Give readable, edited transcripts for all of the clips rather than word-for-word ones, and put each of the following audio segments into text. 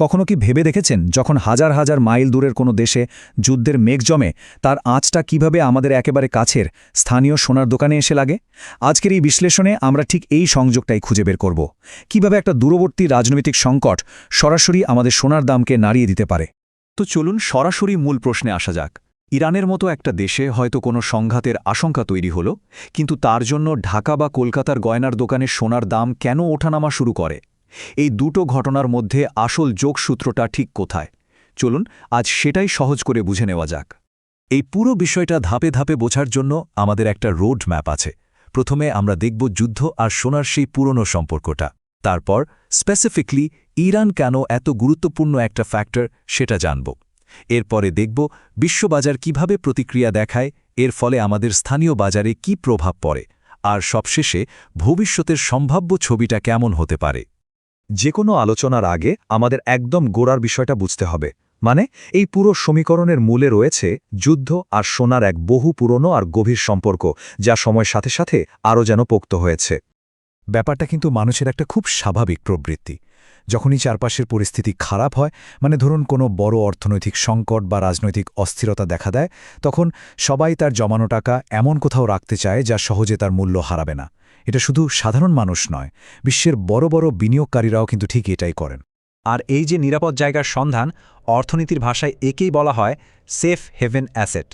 কখনো কি ভেবে দেখেছেন যখন হাজার হাজার মাইল দূরের কোনো দেশে যুদ্ধের মেঘ জমে তার আঁচটা কিভাবে আমাদের একেবারে কাছের স্থানীয় সোনার দোকানে এসে লাগে? আজকের এই বিশ্লেষণে আমরা ঠিক এই সংযোগটাই খুঁজে বের করব কিভাবে একটা দূরবর্তী রাজনৈতিক সংকট সরাসরি আমাদের সোনার দামকে নাড়িয়ে দিতে পারে। তো চলুন সরাসরি মূল প্রশ্নে আসা যাক। ইরানের মতো একটা দেশে হয়তো কোনো সংঘাতের আশঙ্কা তৈরি হলো, কিন্তু তার জন্য ঢাকা বা কলকাতার গয়নার দোকানে সোনার দাম কেন ওঠানামা শুরু করে? এই দুটো ঘটনার মধ্যে আসল যোগসূত্রটা ঠিক কোথায়? চলুন আজ সেটাই সহজ করে বুঝে নেওয়া যাক। এই পুরো বিষয়টা ধাপে ধাপে বোঝার জন্য আমাদের একটা রোড ম্যাপ আছে। প্রথমে আমরা দেখব যুদ্ধ আর সোনার সেই পুরনো সম্পর্কটা। তারপর স্পেসিফিকলি ইরান কেন এত গুরুত্বপূর্ণ একটা ফ্যাক্টর সেটা জানব। এরপরে দেখব বিশ্ববাজার কিভাবে প্রতিক্রিয়া দেখায়, এর ফলে আমাদের স্থানীয় বাজারে কি প্রভাব পড়ে, আর সবশেষে ভবিষ্যতের সম্ভাব্য ছবিটা কেমন হতে পারে। যে কোনো আলোচনার আগে আমাদের একদম গোড়ার বিষয়টা বুঝতে হবে। মানে এই পুরো সমীকরণের মূলে রয়েছে যুদ্ধ আর সোনার এক বহু পুরনো আর গভীর সম্পর্ক, যা সময়ের সাথে সাথে আরও যেন পোক্ত হয়েছে। ব্যাপারটা কিন্তু মানুষের একটা খুব স্বাভাবিক প্রবৃত্তি। যখনই চারপাশের পরিস্থিতি খারাপ হয়, মানে ধরুন কোনো বড় অর্থনৈতিক সংকট বা রাজনৈতিক অস্থিরতা দেখা দেয়, তখন সবাই তার জমানো টাকা এমন কোথাও রাখতে চায় যা সহজে তার মূল্য হারাবে না। এটা শুধু সাধারণ মানুষ নয়, বিশ্বের বড় বড় বিনিয়োগকারীরাও কিন্তু ঠিক এটাই করেন। আর এই যে নিরাপদ জায়গার সন্ধান, অর্থনীতির ভাষায় একেই বলা হয় সেফ হেভেন অ্যাসেট।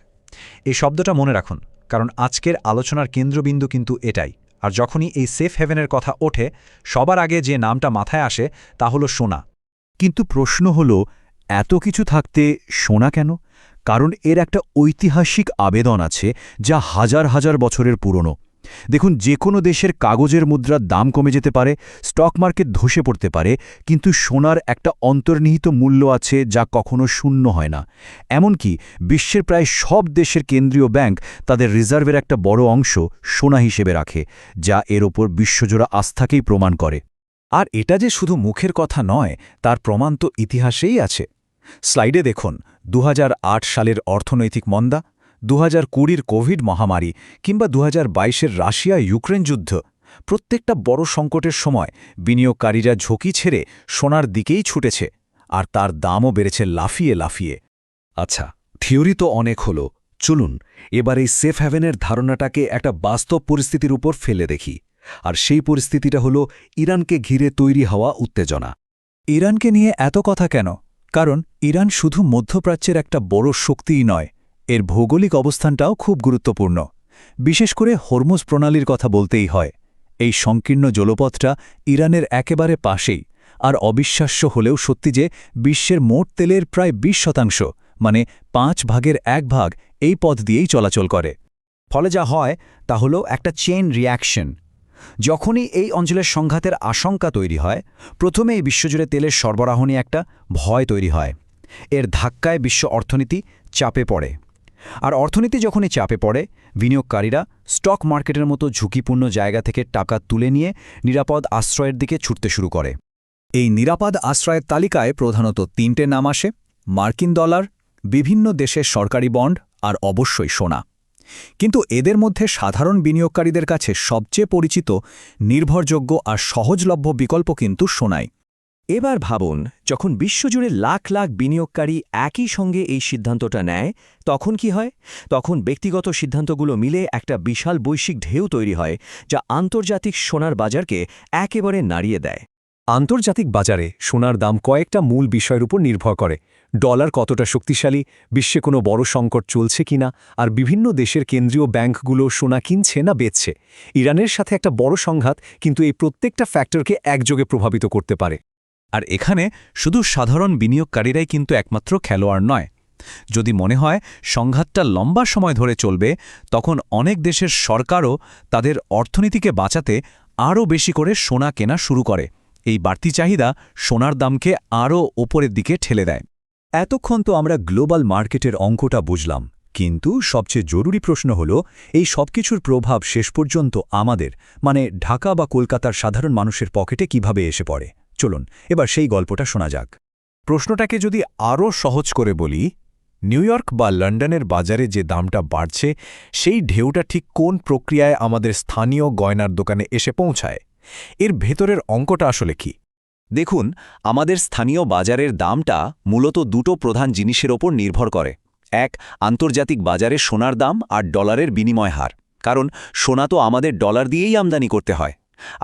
এই শব্দটা মনে রাখুন, কারণ আজকের আলোচনার কেন্দ্রবিন্দু কিন্তু এটাই। আর যখনই এই সেফ হেভেনের কথা ওঠে, সবার আগে যে নামটা মাথায় আসে তা হলো সোনা। কিন্তু প্রশ্ন হল, এত কিছু থাকতে সোনা কেন? কারণ এর একটা ঐতিহাসিক আবেদন আছে যা হাজার হাজার বছরের পুরনো। দেখুন, যে কোনো দেশের কাগজের মুদ্রার দাম কমে যেতে পারে, স্টক মার্কেট ধসে পড়তে পারে, কিন্তু সোনার একটা অন্তর্নিহিত মূল্য আছে যা কখনো শূন্য হয় না। এমনকি বিশ্বের প্রায় সব দেশের কেন্দ্রীয় ব্যাংক তাদের রিজার্ভের একটা বড় অংশ সোনা হিসেবে রাখে, যা এর ওপর বিশ্বজোড়া আস্থাকেই প্রমাণ করে। আর এটা যে শুধু মুখের কথা নয়, তার প্রমাণ তো ইতিহাসেই আছে। স্লাইডে দেখুন ২০০৮ সালের অর্থনৈতিক মন্দা, ২০২০-র কোভিড মহামারী কিংবা ২০২২-এর রাশিয়া ইউক্রেন যুদ্ধ। প্রত্যেকটা বড় সংকটের সময় বিনিয়োগকারীরা ঝুঁকি ছেড়ে সোনার দিকেই ছুটেছে, আর তার দামও বেড়েছে লাফিয়ে লাফিয়ে। আচ্ছা, থিওরি তো অনেক হলো, চলুন এবার এই সেফ হ্যাভেনের ধারণাটাকে একটা বাস্তব পরিস্থিতির উপর ফেলে দেখি। আর সেই পরিস্থিতিটা হলো ইরানকে ঘিরে তৈরি হওয়া উত্তেজনা। ইরানকে নিয়ে এত কথা কেন? কারণ ইরান শুধু মধ্যপ্রাচ্যের একটা বড় শক্তিই নয়, এর ভৌগোলিক অবস্থানটাও খুব গুরুত্বপূর্ণ। বিশেষ করে হরমুজ প্রণালীর কথা বলতেই হয়। এই সংকীর্ণ জলপথটা ইরানের একেবারে পাশেই, আর অবিশ্বাস্য হলেও সত্যি যে বিশ্বের মোট তেলের প্রায় ২০%, মানে ৫ ভাগের ১ ভাগ এই পথ দিয়েই চলাচল করে। ফলে যা হয় তা হলো একটা চেইন রিয়াকশন। যখনই এই অঞ্চলের সংঘাতের আশঙ্কা তৈরি হয়, প্রথমে এই বিশ্বজুড়ে তেলের সরবরাহ নিয়ে একটা ভয় তৈরি হয়। এর ধাক্কায় বিশ্ব অর্থনীতি চাপে পড়ে। আর অর্থনীতি যখনই চাপে পড়ে, বিনিয়োগকারীরা স্টক মার্কেটের মতো ঝুঁকিপূর্ণ জায়গা থেকে টাকা তুলে নিয়ে নিরাপদ আশ্রয়ের দিকে ছুটতে শুরু করে। এই নিরাপদ আশ্রয়ের তালিকায় প্রধানত ৩টে নাম আসে: মার্কিন ডলার, বিভিন্ন দেশের সরকারি বন্ড, আর অবশ্যই সোনা। কিন্তু এদের মধ্যে সাধারণ বিনিয়োগকারীদের কাছে সবচেয়ে পরিচিত, নির্ভরযোগ্য আর সহজলভ্য বিকল্প কিন্তু সোনাই। এবার ভাবুন, যখন বিশ্বজুড়ে লাখ লাখ বিনিয়োগকারী একই সঙ্গে এই সিদ্ধান্তটা নেয়, তখন কি হয়? তখন ব্যক্তিগত সিদ্ধান্তগুলো মিলে একটা বিশাল বৈশ্বিক ঢেউ তৈরি হয়, যা আন্তর্জাতিক সোনার বাজারকে একেবারে নাড়িয়ে দেয়। আন্তর্জাতিক বাজারে সোনার দাম কয়েকটা মূল বিষয়ের উপর নির্ভর করে। ডলার কতটা শক্তিশালী, বিশ্বে কোনো বড় সংকট চলছে কিনা, আর বিভিন্ন দেশের কেন্দ্রীয় ব্যাংকগুলো সোনা কিনছে না বেচছে। ইরানের সাথে একটা বড় সংঘাত কিন্তু এই প্রত্যেকটা ফ্যাক্টরকে একযোগে প্রভাবিত করতে পারে। আর এখানে শুধু সাধারণ বিনিয়োগকারীরাই কিন্তু একমাত্র খেলোয়াড় নয়। যদি মনে হয় সংঘাতটা লম্বা সময় ধরে চলবে, তখন অনেক দেশের সরকারও তাদের অর্থনীতিকে বাঁচাতে আরও বেশি করে সোনা কেনা শুরু করে। এই বাড়তি চাহিদা সোনার দামকে আরও ওপরের দিকে ঠেলে দেয়। এতক্ষণ তো আমরা গ্লোবাল মার্কেটের অঙ্কটা বুঝলাম, কিন্তু সবচেয়ে জরুরি প্রশ্ন হল, এই সবকিছুর প্রভাব শেষ পর্যন্ত আমাদের, মানে ঢাকা বা কলকাতার সাধারণ মানুষের পকেটে কিভাবে এসে পড়ে। চলুন এবার সেই গল্পটা শোনা যাক। প্রশ্নটাকে যদি আরও সহজ করে বলি, নিউ ইয়র্ক বা লন্ডনের বাজারে যে দামটা বাড়ছে, সেই ঢেউটা ঠিক কোন প্রক্রিয়ায় আমাদের স্থানীয় গয়নার দোকানে এসে পৌঁছায়? এর ভেতরের অঙ্কটা আসলে কি? দেখুন, আমাদের স্থানীয় বাজারের দামটা মূলত দুটো প্রধান জিনিসের ওপর নির্ভর করে। এক, আন্তর্জাতিক বাজারে সোনার দাম আর ডলারের বিনিময় হার, কারণ সোনা তো আমাদের ডলার দিয়েই আমদানি করতে হয়।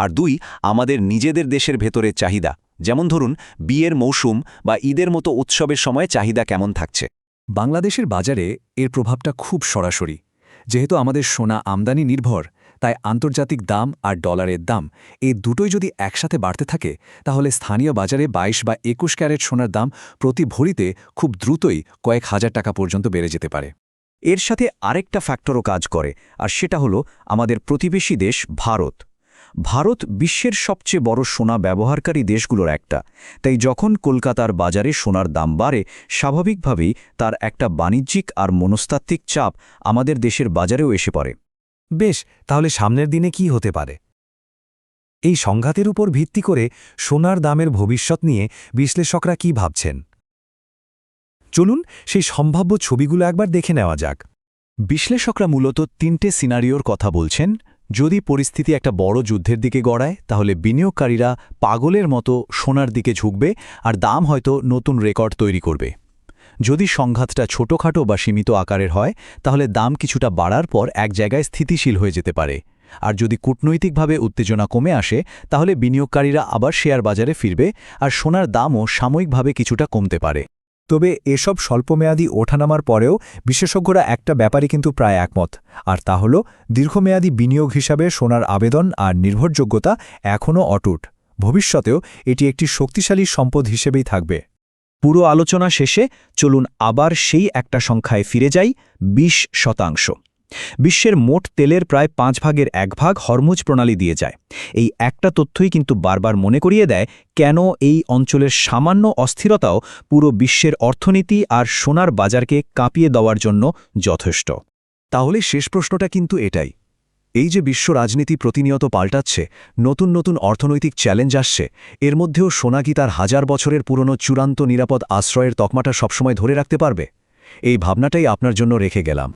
আর দুই, আমাদের নিজেদের দেশের ভেতরের চাহিদা, যেমন ধরুন বিয়ের মৌসুম বা ঈদের মতো উৎসবের সময় চাহিদা কেমন থাকছে। বাংলাদেশের বাজারে এর প্রভাবটা খুব সরাসরি। যেহেতু আমাদের সোনা আমদানি নির্ভর, তাই আন্তর্জাতিক দাম আর ডলারের দাম এই দুটোই যদি একসাথে বাড়তে থাকে, তাহলে স্থানীয় বাজারে ২২ বা ২১ ক্যারেট সোনার দাম প্রতি ভরিতে খুব দ্রুতই কয়েক হাজার টাকা পর্যন্ত বেড়ে যেতে পারে। এর সাথে আরেকটা ফ্যাক্টরও কাজ করে, আর সেটা হলো আমাদের প্রতিবেশী দেশ ভারত। ভারত বিশ্বের সবচেয়ে বড় সোনা ব্যবহারকারী দেশগুলোর একটা, তাই যখন কলকাতার বাজারে সোনার দাম বাড়ে, স্বাভাবিকভাবেই তার একটা বাণিজ্যিক আর মনস্তাত্ত্বিক চাপ আমাদের দেশের বাজারেও এসে পড়ে। বেশ, তাহলে সামনের দিনে কি হতে পারে? এই সংঘাতের উপর ভিত্তি করে সোনার দামের ভবিষ্যৎ নিয়ে বিশ্লেষকরা কি ভাবছেন? চলুন সেই সম্ভাব্য ছবিগুলো একবার দেখে নেওয়া যাক। বিশ্লেষকরা মূলত ৩টে সিনারিওর কথা বলছেন। যদি পরিস্থিতি একটা বড় যুদ্ধের দিকে গড়ায়, তাহলে বিনিয়োগকারীরা পাগলের মতো সোনার দিকে ঝুঁকবে আর দাম হয়তো নতুন রেকর্ড তৈরি করবে। যদি সংঘাতটা ছোটখাটো বা সীমিত আকারের হয়, তাহলে দাম কিছুটা বাড়ার পর এক জায়গায় স্থিতিশীল হয়ে যেতে পারে। আর যদি কূটনৈতিকভাবে উত্তেজনা কমে আসে, তাহলে বিনিয়োগকারীরা আবার শেয়ার বাজারে ফিরবে আর সোনার দামও সাময়িকভাবে কিছুটা কমতে পারে। তবে এসব স্বল্পমেয়াদী ওঠানামার পরেও বিশেষজ্ঞরা একটা ব্যাপারে কিন্তু প্রায় একমত, আর তা হল দীর্ঘমেয়াদী বিনিয়োগ হিসাবে সোনার আবেদন আর নির্ভরযোগ্যতা এখনও অটুট। ভবিষ্যতেও এটি একটি শক্তিশালী সম্পদ হিসেবেই থাকবে। পুরো আলোচনা শেষে চলুন আবার সেই একটা সংখ্যায় ফিরে যাই, 20%। বিশ্বের মোট তেলের প্রায় 5 ভাগের 1 ভাগ হরমুজ প্রণালী দিয়ে যায়। এই একটা তথ্যই কিন্তু বারবার মনে করিয়ে দেয় কেন এই অঞ্চলের সামান্য অস্থিরতাও পুরো বিশ্বের অর্থনীতি আর সোনার বাজারকে কাঁপিয়ে দেওয়ার জন্য যথেষ্ট। তাহলে শেষ প্রশ্নটা কিন্তু এটাই, এই যে বিশ্ব রাজনীতি প্রতিনিয়ত পাল্টাচ্ছে, নতুন নতুন অর্থনৈতিক চ্যালেঞ্জ আসছে, এর মধ্যেও সোনা কি তার 1000 বছরের পুরনো চূড়ান্ত নিরাপদ আশ্রয়ের তকমাটা সবসময় ধরে রাখতে পারবে? এই ভাবনাটাই আপনার জন্য রেখে গেলাম।